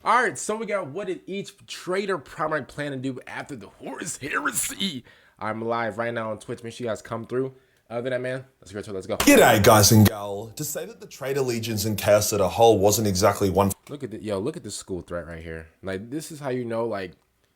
Alright, so we got what did each Traitor Primarch plan to do after the Horus Heresy. I'm live right now on Twitch. Make sure you guys come through. Other than that, man, let's go. Let's go. G'day, guys and gal. To say that the Traitor Legions and Chaos as a whole wasn't exactly one. Look at look at this school threat right here. Like, this is how you know, like,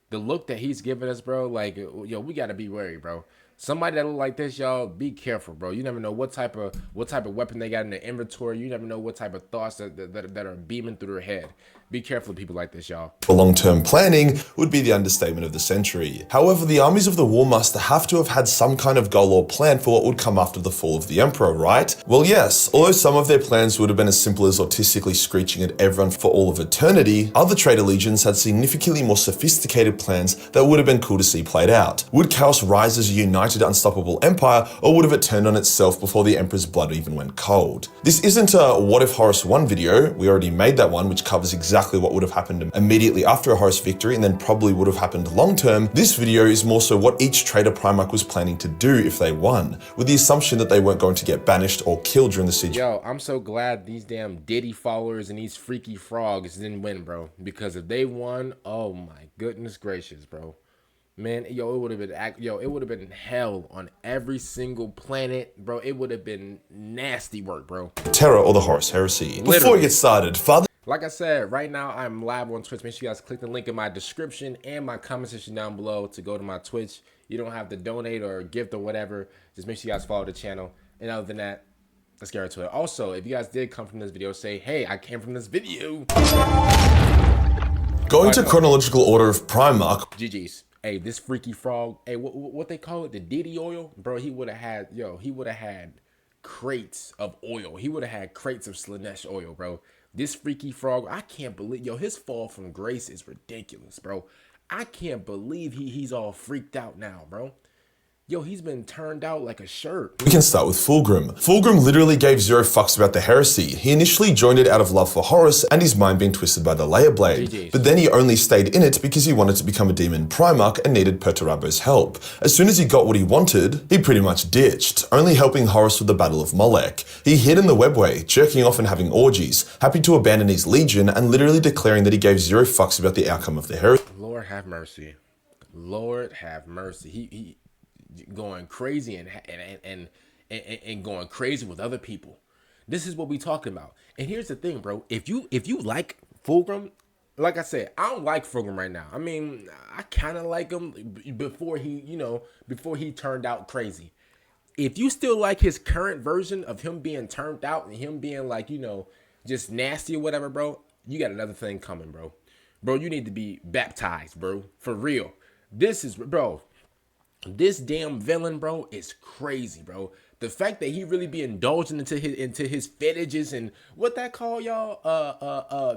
the look that he's giving us, bro. Like, yo, we gotta be wary, bro. Somebody that look like this, y'all, be careful, bro. You never know what type of weapon they got in their inventory. You never know what type of thoughts that are beaming through their head. Be careful of people like this, y'all. For long-term planning would be the understatement of the century. However, the armies of the War Master have to have had some kind of goal or plan for what would come after the fall of the Emperor, right? Well, yes, although some of their plans would have been as simple as autistically screeching at everyone for all of eternity, other Traitor Legions had significantly more sophisticated plans that would have been cool to see played out. Would Chaos rise as a united, unstoppable empire, or would have it turned on itself before the Emperor's blood even went cold? This isn't a What If Horus Won video. We already made that one, which covers exactly what would have happened immediately after a Horus victory and then probably would have happened long term. This video is more so what each Traitor Primarch was planning to do if they won, with the assumption that they weren't going to get banished or killed during the siege. Yo, I'm so glad these damn Diddy followers and these freaky frogs didn't win, bro. Because if they won, oh my goodness gracious, bro. Man, yo, it would have been hell on every single planet, bro. It would have been nasty work, bro. Terror or the Horus Heresy. Literally. Before we get started, Like I said, right now I'm live on Twitch. Make sure you guys click the link in my description and my comment section down below to go to my Twitch. You don't have to donate or gift or whatever. Just make sure you guys follow the channel. And other than that, let's get right to it. Also, if you guys did come from this video, say, hey, I came from this video. Going to chronological order of Primarch. GG's. Hey, this freaky frog. Hey, what they call it? The Diddy oil? Bro, he would have had, he would have had crates of oil. He would have had crates of Slaanesh oil, bro. This freaky frog, I can't believe, his fall from grace is ridiculous, bro. I can't believe he's all freaked out now, bro. Yo, he's been turned out like a shirt. We can start with Fulgrim. Fulgrim literally gave zero fucks about the heresy. He initially joined it out of love for Horus and his mind being twisted by the Laer blade. GG's. But then he only stayed in it because he wanted to become a demon Primarch and needed Perturabo's help. As soon as he got what he wanted, he pretty much ditched, only helping Horus with the Battle of Molech. He hid in the webway, jerking off and having orgies, happy to abandon his legion and literally declaring that he gave zero fucks about the outcome of the heresy. Lord have mercy. Lord have mercy. He going crazy and going crazy with other people. This is what we talking about. And here's the thing, bro. If you like Fulgrim, like I said, I don't like Fulgrim right now. I mean, I kind of like him before he turned out crazy. If you still like his current version of him being turned out and him being like, just nasty or whatever, bro, you got another thing coming, bro. Bro, you need to be baptized, bro. For real. This damn villain, bro, is crazy, bro. The fact that he really be indulging into his fetishes and what that call, y'all,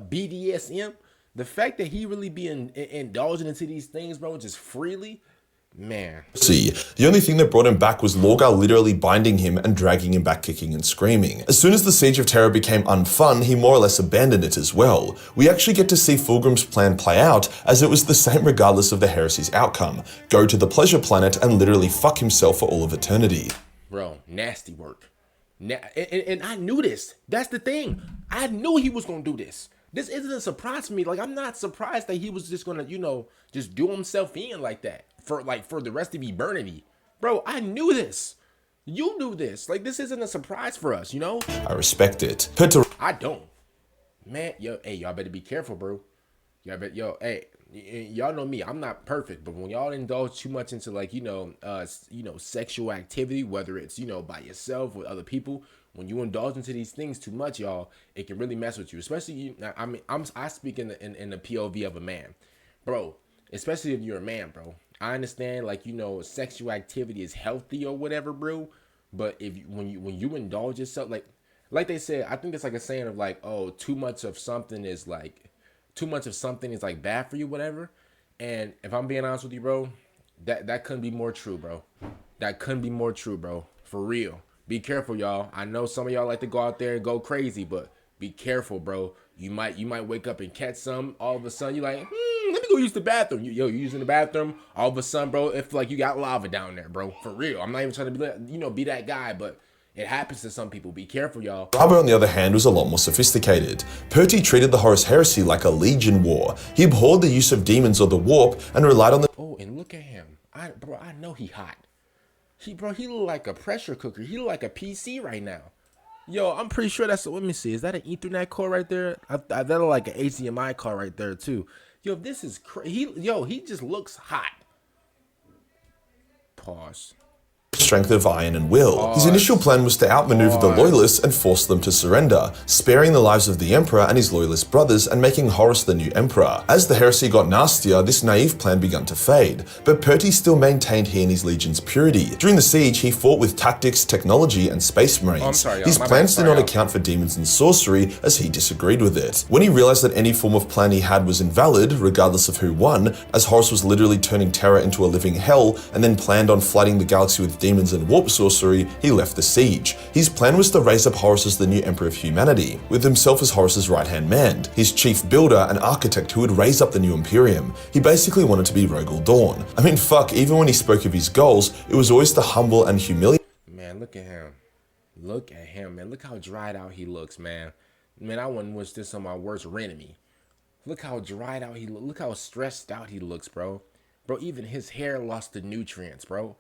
BDSM. The fact that he really be indulging into these things, bro, just freely, man. See, the only thing that brought him back was Rogal literally binding him and dragging him back kicking and screaming. As soon as the Siege of Terror became unfun, he more or less abandoned it as well. We actually get to see Fulgrim's plan play out, as it was the same regardless of the heresy's outcome. Go to the pleasure planet and literally fuck himself for all of eternity. Bro, nasty work. And I knew this. That's the thing. I knew he was gonna do this. This isn't a surprise to me. Like, I'm not surprised that he was just gonna, just do himself in like that for the rest of eternity. Bro, I knew this. You knew this. Like, this isn't a surprise for us, I respect it. I don't. Man, hey, y'all better be careful, bro. Hey, y'all know me. I'm not perfect, but when y'all indulge too much into like, sexual activity, whether it's, by yourself with other people, when you indulge into these things too much, y'all, it can really mess with you. Especially, I speak in the POV of a man, bro. Especially if you're a man, bro. I understand, like, sexual activity is healthy or whatever, bro. But when you indulge yourself, like they said, I think it's like a saying of like, oh, too much of something is bad for you, whatever. And if I'm being honest with you, bro, that couldn't be more true, bro. That couldn't be more true, bro. For real. Be careful, y'all. I know some of y'all like to go out there and go crazy, but be careful, bro. You might wake up and catch some. All of a sudden, you're like, let me go use the bathroom. You using the bathroom. All of a sudden, bro, it's like you got lava down there, bro. For real. I'm not even trying to be that guy, but It happens to some people. Be careful, y'all. Brabo, on the other hand, was a lot more sophisticated. Perty treated the Horus Heresy like a legion war. He abhorred the use of demons or the warp and relied on the— Oh, and look at him. Bro, I know he hot. He look like a pressure cooker. He look like a PC right now. Yo, I'm pretty sure that's, let me see. Is that an Ethernet cord right there? That look like an HDMI cord right there too. Yo, this is crazy. Yo, he just looks hot. Pause. strength of iron and will. His initial plan was to outmaneuver the Loyalists and force them to surrender, sparing the lives of the Emperor and his Loyalist brothers and making Horus the new Emperor. As the heresy got nastier, this naive plan began to fade, but Perty still maintained he and his legion's purity. During the siege, he fought with tactics, technology, and space marines. His plans did not account for demons and sorcery, as he disagreed with it. When he realized that any form of plan he had was invalid, regardless of who won, as Horus was literally turning Terra into a living hell and then planned on flooding the galaxy with demons and warp sorcery, he left the siege. His plan was to raise up Horus as the new Emperor of humanity, with himself as Horus's right-hand man, his chief builder and architect who would raise up the new Imperium. He basically wanted to be Rogal Dorn. I mean, fuck, even when he spoke of his goals, it was always to humble and humiliate. Man, look at him. Look at him, man. Look how dried out he looks, man. Man, I wouldn't wish this on my worst enemy. Look how dried out he looks. Look how stressed out he looks, bro. Bro, even his hair lost the nutrients, bro.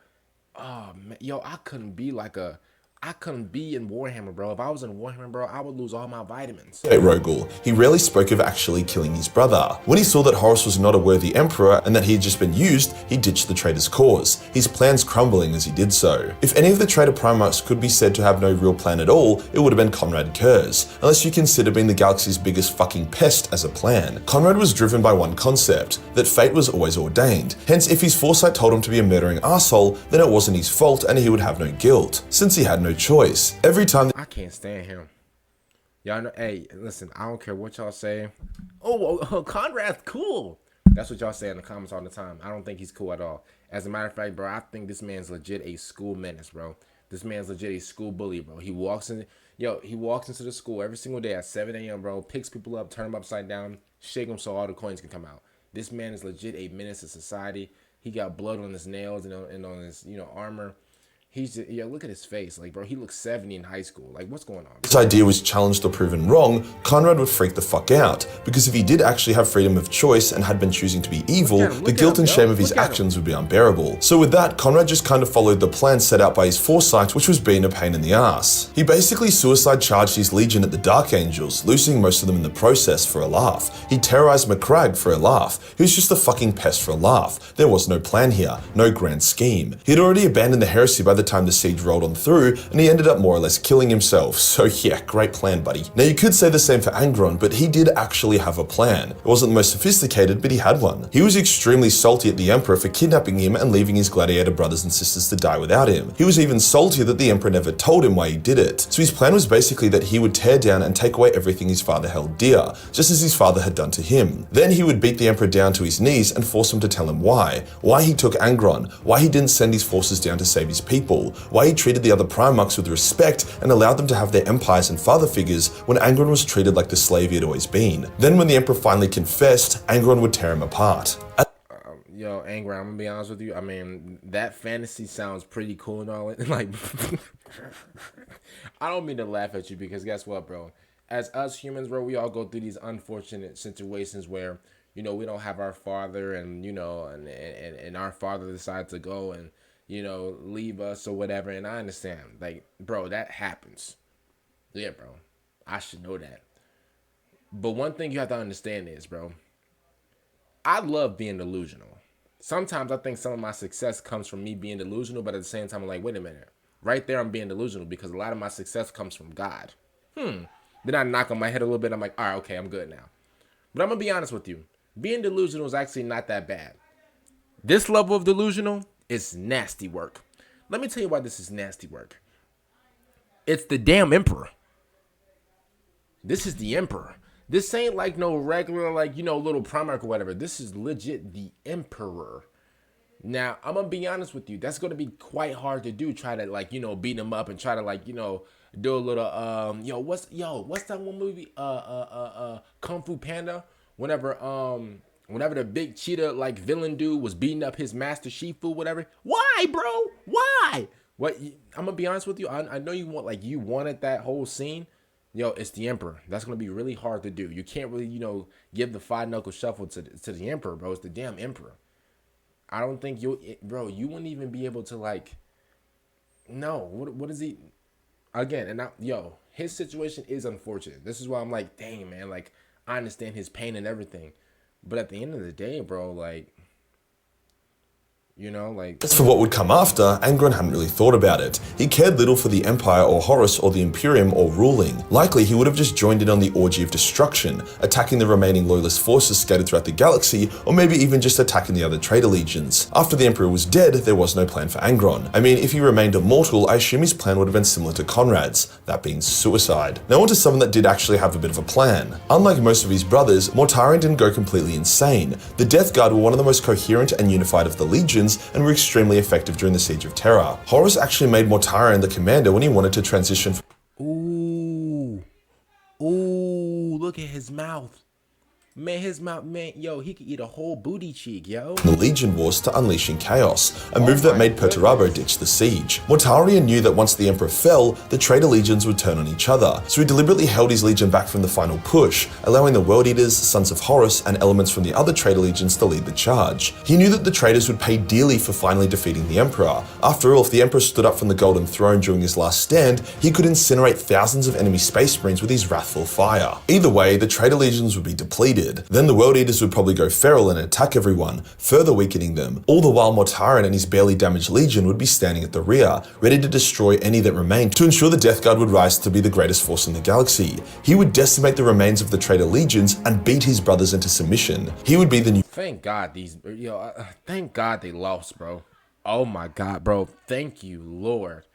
Oh, man. Yo, I couldn't be in Warhammer, bro. If I was in Warhammer, bro, I would lose all my vitamins. Rogal. He rarely spoke of actually killing his brother. When he saw that Horus was not a worthy emperor and that he had just been used, he ditched the traitor's cause, his plans crumbling as he did so. If any of the traitor Primarchs could be said to have no real plan at all, it would have been Konrad Curze, unless you consider being the galaxy's biggest fucking pest as a plan. Konrad was driven by one concept, that fate was always ordained. Hence, if his foresight told him to be a murdering asshole, then it wasn't his fault and he would have no guilt, since he had no choice. Every time I can't stand him. Y'all know, hey, listen, I don't care what y'all say. Oh, Conrad's cool. That's what y'all say in the comments all the time. I don't think he's cool at all. As a matter of fact, bro, I think this man's legit a school menace, bro. This man's legit a school bully, bro. He walks into the school every single day at 7 a.m., bro, picks people up, turn them upside down, shake them so all the coins can come out. This man is legit a menace to society. He got blood on his nails and on his, armor. He's just, look at his face. Like, bro, he looks 70 in high school. Like, what's going on? this idea was challenged or proven wrong, Konrad would freak the fuck out, because if he did actually have freedom of choice and had been choosing to be evil, the guilt and shame of his actions would be unbearable. So with that, Konrad just kind of followed the plan set out by his foresight, which was being a pain in the ass. He basically suicide charged his legion at the Dark Angels, losing most of them in the process for a laugh. He terrorized Macragge for a laugh. He was just a fucking pest for a laugh. There was no plan here, no grand scheme. He had already abandoned the heresy by the time the siege rolled on through, and he ended up more or less killing himself. So yeah, great plan, buddy. Now you could say the same for Angron, but he did actually have a plan. It wasn't the most sophisticated, but he had one. He was extremely salty at the Emperor for kidnapping him and leaving his gladiator brothers and sisters to die without him. He was even saltier that the Emperor never told him why he did it. So his plan was basically that he would tear down and take away everything his father held dear, just as his father had done to him. Then he would beat the Emperor down to his knees and force him to tell him why he took Angron, why he didn't send his forces down to save his people, why he treated the other Primarchs with respect and allowed them to have their empires and father figures when Angron was treated like the slave he had always been. Then when the Emperor finally confessed, Angron would tear him apart. Yo, Angron, I'm gonna be honest with you. I mean, that fantasy sounds pretty cool and all. Like, I don't mean to laugh at you because guess what, bro? As us humans, bro, we all go through these unfortunate situations where, we don't have our father and, and our father decides to go and, leave us or whatever. And I understand, like, bro, that happens. Yeah, bro, I should know that. But one thing you have to understand is, bro, I love being delusional. Sometimes I think some of my success comes from me being delusional, but at the same time, I'm like, wait a minute. Right there, I'm being delusional because a lot of my success comes from God. Then I knock on my head a little bit. I'm like, all right, okay, I'm good now. But I'm going to be honest with you. Being delusional is actually not that bad. This level of delusional is nasty work. Let me tell you why this is nasty work. It's the damn Emperor. This is the Emperor. This ain't like no regular, little Primarch or whatever. This is legit the Emperor. Now, I'm going to be honest with you. That's going to be quite hard to do. Try to, beat him up and try to, do a little, what's that one movie? Kung Fu Panda. Whenever the big cheetah, villain dude was beating up his master Shifu, whatever. Why, bro? Why? What I'm gonna be honest with you. I know you want like you wanted that whole scene. Yo, it's the Emperor. That's gonna be really hard to do. You can't really give the 5 knuckle shuffle to the Emperor, bro. It's the damn Emperor. I don't think bro. You wouldn't even be able to like. No, what is he? Again, and his situation is unfortunate. This is why I'm like, dang man, like I understand his pain and everything, but at the end of the day, bro, like. Like... As for what would come after, Angron hadn't really thought about it. He cared little for the Empire or Horus or the Imperium or ruling. Likely, he would have just joined in on the orgy of destruction, attacking the remaining loyalist forces scattered throughout the galaxy, or maybe even just attacking the other traitor legions. After the Emperor was dead, there was no plan for Angron. I mean, if he remained immortal, I assume his plan would have been similar to Konrad's, that being suicide. Now onto someone that did actually have a bit of a plan. Unlike most of his brothers, Mortarion didn't go completely insane. The Death Guard were one of the most coherent and unified of the legions, and were extremely effective during the Siege of Terra. Horus actually made Mortarion the commander when he wanted to transition. Ooh, look at his mouth. Man, his mouth, man, yo, he could eat a whole booty cheek, yo. The Legion Wars to unleashing chaos, a move that made Perturabo ditch the siege. Mortarion knew that once the Emperor fell, the traitor legions would turn on each other, so he deliberately held his legion back from the final push, allowing the World Eaters, Sons of Horus, and elements from the other traitor legions to lead the charge. He knew that the traitors would pay dearly for finally defeating the Emperor. After all, if the Emperor stood up from the Golden Throne during his last stand, he could incinerate thousands of enemy space marines with his wrathful fire. Either way, the traitor legions would be depleted. Then the World Eaters would probably go feral and attack everyone, further weakening them. All the while Mortarion and his barely damaged legion would be standing at the rear, ready to destroy any that remained to ensure the Death Guard would rise to be the greatest force in the galaxy. He would decimate the remains of the traitor legions and beat his brothers into submission. He would be the new... Thank God thank God they lost, bro. Oh my God, bro. Thank you, Lord.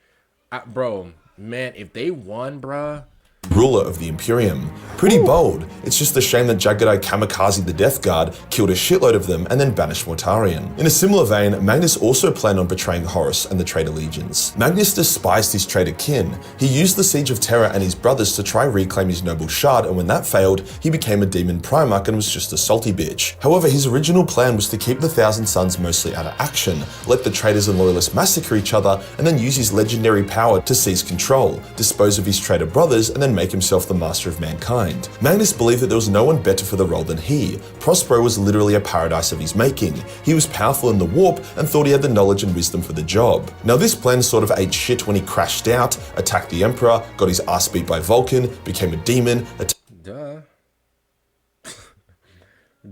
Bro, man, if they won, bro... ruler of the Imperium. Pretty bold. It's just a shame that Jagadai Kamikaze the Death Guard killed a shitload of them and then banished Mortarion. In a similar vein, Magnus also planned on betraying Horus and the traitor legions. Magnus despised his traitor kin. He used the Siege of Terra and his brothers to try reclaim his noble shard, and when that failed, he became a demon Primarch and was just a salty bitch. However, his original plan was to keep the Thousand Sons mostly out of action, let the traitors and loyalists massacre each other, and then use his legendary power to seize control, dispose of his traitor brothers, and then make himself the master of mankind. Magnus believed that there was no one better for the role than he. Prospero was literally a paradise of his making. He was powerful in the warp and thought he had the knowledge and wisdom for the job. Now this plan sort of ate shit when he crashed out, attacked the Emperor, got his ass beat by Vulcan, became a demon, Duh.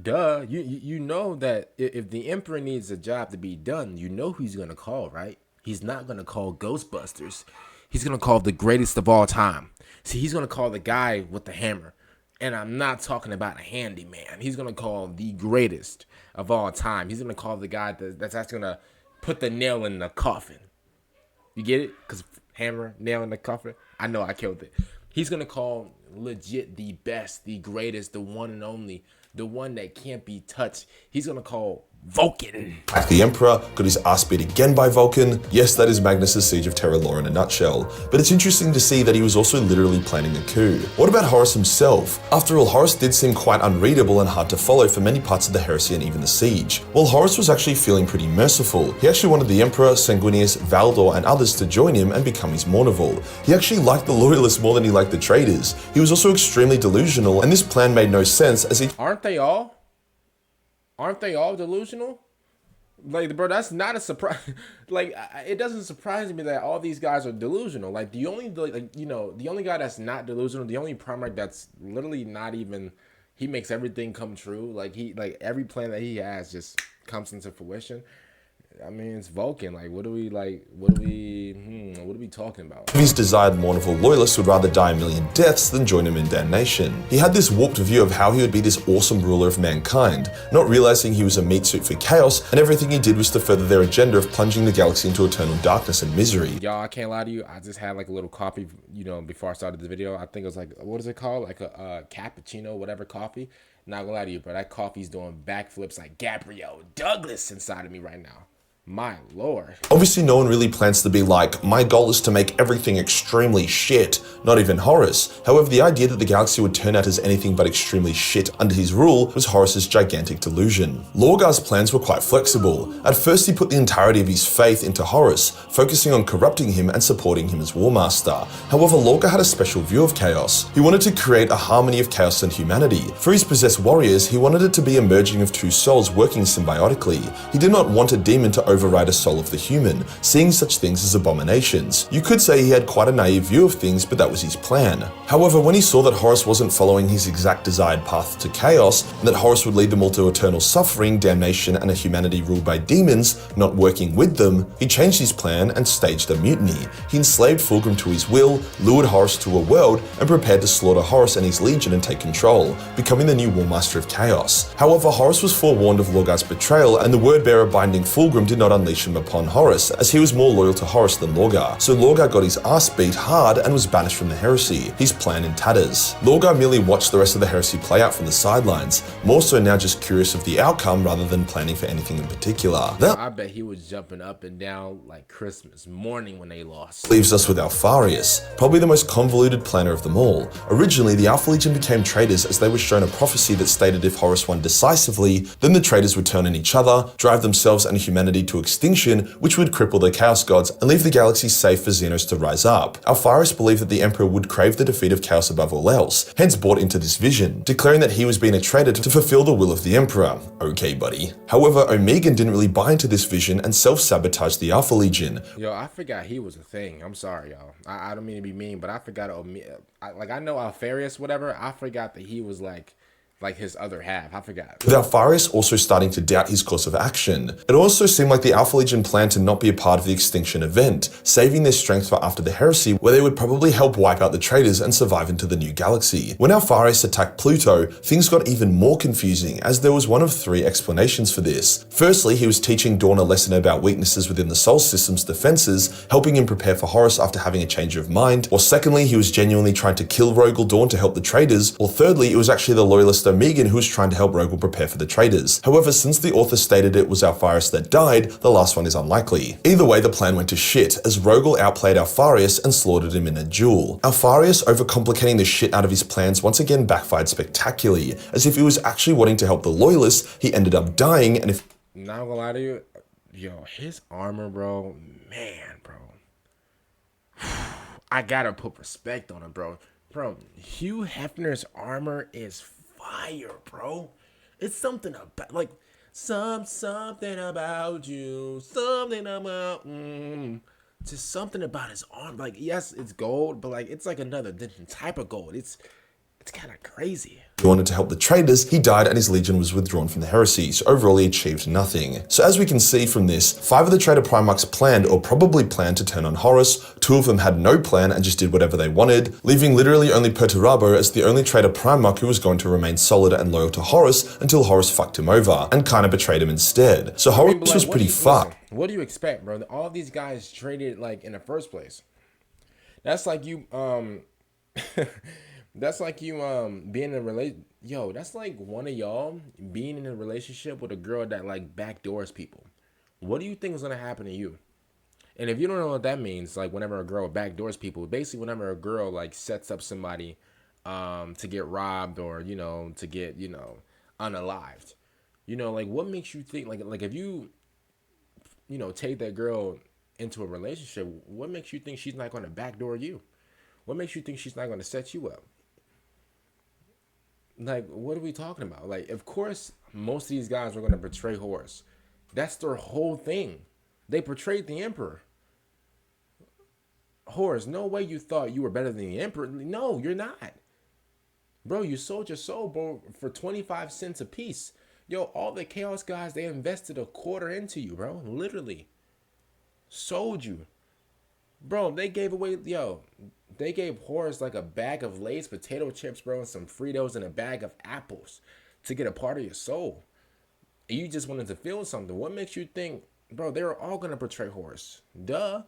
Duh. You know that if the Emperor needs a job to be done, you know who he's gonna call, right? He's not gonna call Ghostbusters. He's gonna call the greatest of all time. See, he's going to call the guy with the hammer. And I'm not talking about a handyman. He's going to call the greatest of all time. He's going to call the guy that's going to put the nail in the coffin. You get it? Because hammer, nail in the coffin. I know I killed it. He's going to call legit the best, the greatest, the one and only, the one that can't be touched. He's going to call Vulcan. Like the Emperor, got his ass beat again by Vulcan. Yes, that is Magnus' Siege of Terra lore in a nutshell, but it's interesting to see that he was also literally planning a coup. What about Horus himself? After all, Horus did seem quite unreadable and hard to follow for many parts of the Heresy and even the Siege. Well, Horus was actually feeling pretty merciful. He actually wanted the Emperor, Sanguinius, Valdor, and others to join him and become his Mournival. He actually liked the Loyalists more than he liked the traitors. He was also extremely delusional, and this plan made no sense as he... Aren't they all? Aren't they all delusional? Like, bro, that's not a surprise. Like, it doesn't surprise me that all these guys are delusional. Like, the only, the only guy that's not delusional, the only Primarch that's literally not even, he makes everything come true. Like, every plan that he has just comes into fruition. I mean, it's Vulcan. Like, what are we talking about? His desired mournful loyalists would rather die a million deaths than join him in damnation. He had this warped view of how he would be this awesome ruler of mankind, not realizing he was a meat suit for chaos, and everything he did was to further their agenda of plunging the galaxy into eternal darkness and misery. Y'all, I can't lie to you. I just had like a little coffee, before I started the video. I think it was like, what is it called? Like a cappuccino, whatever coffee. Not gonna lie to you, but that coffee's doing backflips like Gabrielle Douglas inside of me right now. My lord. Obviously, no one really plans to be like, my goal is to make everything extremely shit, not even Horus. However, the idea that the galaxy would turn out as anything but extremely shit under his rule was Horus's gigantic delusion. Lorgar's plans were quite flexible. At first, he put the entirety of his faith into Horus, focusing on corrupting him and supporting him as Warmaster. However, Lorgar had a special view of chaos. He wanted to create a harmony of chaos and humanity. For his possessed warriors, he wanted it to be a merging of two souls working symbiotically. He did not want a demon to override a soul of the human, seeing such things as abominations. You could say he had quite a naive view of things, but that was his plan. However, when he saw that Horus wasn't following his exact desired path to chaos, and that Horus would lead them all to eternal suffering, damnation, and a humanity ruled by demons, not working with them, he changed his plan and staged a mutiny. He enslaved Fulgrim to his will, lured Horus to a world, and prepared to slaughter Horus and his legion and take control, becoming the new Warmaster of Chaos. However, Horus was forewarned of Lorgar's betrayal, and the word-bearer binding Fulgrim did not unleash him upon Horus, as he was more loyal to Horus than Lorgar. So Lorgar got his ass beat hard and was banished from the Heresy, his plan in tatters. Lorgar merely watched the rest of the Heresy play out from the sidelines, more so now just curious of the outcome rather than planning for anything in particular. That I bet he was jumping up and down like Christmas morning when they lost. leaves us with Alpharius, probably the most convoluted planner of them all. Originally, the Alpha Legion became traitors as they were shown a prophecy that stated if Horus won decisively, then the traitors would turn on each other, drive themselves and humanity to extinction, which would cripple the Chaos Gods and leave the galaxy safe for Xenos to rise up. Alpharius believed that the Emperor would crave the defeat of Chaos above all else, hence bought into this vision, declaring that he was being a traitor to fulfill the will of the Emperor. Okay, buddy. However, Omegan didn't really buy into this vision and self-sabotaged the Alpha Legion. Yo, I forgot he was a thing. I'm sorry, y'all. I don't mean to be mean, but I forgot. I know Alpharius, whatever. I forgot that he was like his other half. I forgot. With Alpharius also starting to doubt his course of action. It also seemed like the Alpha Legion planned to not be a part of the extinction event, saving their strength for after the Heresy, where they would probably help wipe out the traitors and survive into the new galaxy. When Alpharius attacked Pluto, things got even more confusing, as there was one of three explanations for this. Firstly, he was teaching Dorn a lesson about weaknesses within the Sol System's defenses, helping him prepare for Horus after having a change of mind, or secondly, he was genuinely trying to kill Rogal Dorn to help the traitors, or thirdly, it was actually the loyalist Omegan who was trying to help Rogal prepare for the traitors. However, since the author stated it was Alpharius that died, the last one is unlikely. Either way, the plan went to shit, as Rogal outplayed Alpharius and slaughtered him in a duel. Alpharius, overcomplicating the shit out of his plans, once again backfired spectacularly, as if he was actually wanting to help the loyalists, he ended up dying, and if Not gonna lie to you, yo, his armor, bro, man, bro. I gotta put respect on him, bro. Bro, Hugh Hefner's armor is fire, bro. It's something about something about you, something about just something about his arm. Like, yes, it's gold, but like it's like another different type of gold. It's kind of crazy. he wanted to help the traitors, he died and his legion was withdrawn from the Heresy, so overall he achieved nothing. So as we can see from this, 5 of the traitor Primarchs planned or probably planned to turn on Horus, 2 of them had no plan and just did whatever they wanted, leaving literally only Perturabo as the only traitor Primarch who was going to remain solid and loyal to Horus until Horus fucked him over, and kinda betrayed him instead. So Horus was pretty fucked. What do you expect, bro? All these guys traded like in the first place. That's like you That's like you being in a relation. Yo, that's like one of y'all being in a relationship with a girl that like backdoors people. What do you think is gonna happen to you? And if you don't know what that means, like whenever a girl backdoors people, basically whenever a girl like sets up somebody to get robbed or to get unalived, like what makes you think like if you take that girl into a relationship, what makes you think she's not gonna backdoor you? What makes you think she's not gonna set you up? Like, what are we talking about? Like, of course, most of these guys are going to betray Horus. That's their whole thing. They betrayed the Emperor. Horus, no way you thought you were better than the Emperor. No, you're not. Bro, you sold your soul, bro, for 25 cents a piece. Yo, all the Chaos guys, they invested a quarter into you, bro. Literally. Sold you. Bro, they gave away, they gave Horus like a bag of Lay's potato chips, bro, and some Fritos and a bag of apples to get a part of your soul. And you just wanted to feel something. What makes you think, bro, they were all going to betray Horus? Duh.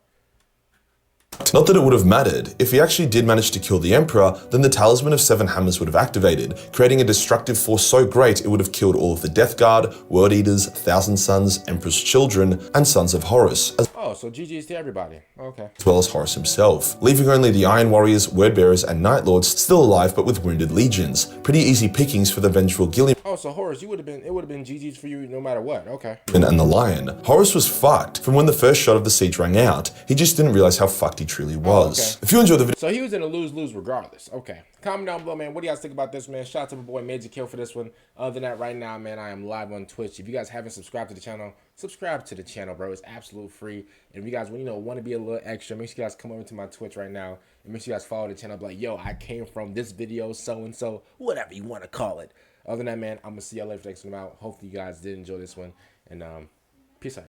Not that it would have mattered. If he actually did manage to kill the Emperor, then the Talisman of Seven Hammers would have activated, creating a destructive force so great it would have killed all of the Death Guard, Word Eaters, Thousand Sons, Emperor's Children, and Sons of Horus, Oh, so GG's to everybody. Okay. as well as Horus himself, leaving only the Iron Warriors, Word Bearers, and Night Lords still alive but with wounded legions. Pretty easy pickings for the vengeful Guilliman. Oh, so Horus, it would have been GG's for you no matter what. Okay. And the Lion. Horus was fucked. From when the first shot of the siege rang out, he just didn't realize how fucked he truly was. Okay. If you enjoyed the video, So he was in a lose-lose regardless. Okay. Comment down below, man. What do you guys think about this, man? Shout out to my boy Majorkill for this one. Other than that, right now, man, I am live on Twitch. If you guys haven't subscribed to the channel, subscribe to the channel, bro. It's absolute free. And if you guys, want to be a little extra, make sure you guys come over to my Twitch right now and make sure you guys follow the channel. Be like, yo, I came from this video, so-and-so, whatever you want to call it. Other than that, man, I'm going to see y'all later for the next one out. Hopefully you guys did enjoy this one. And peace out.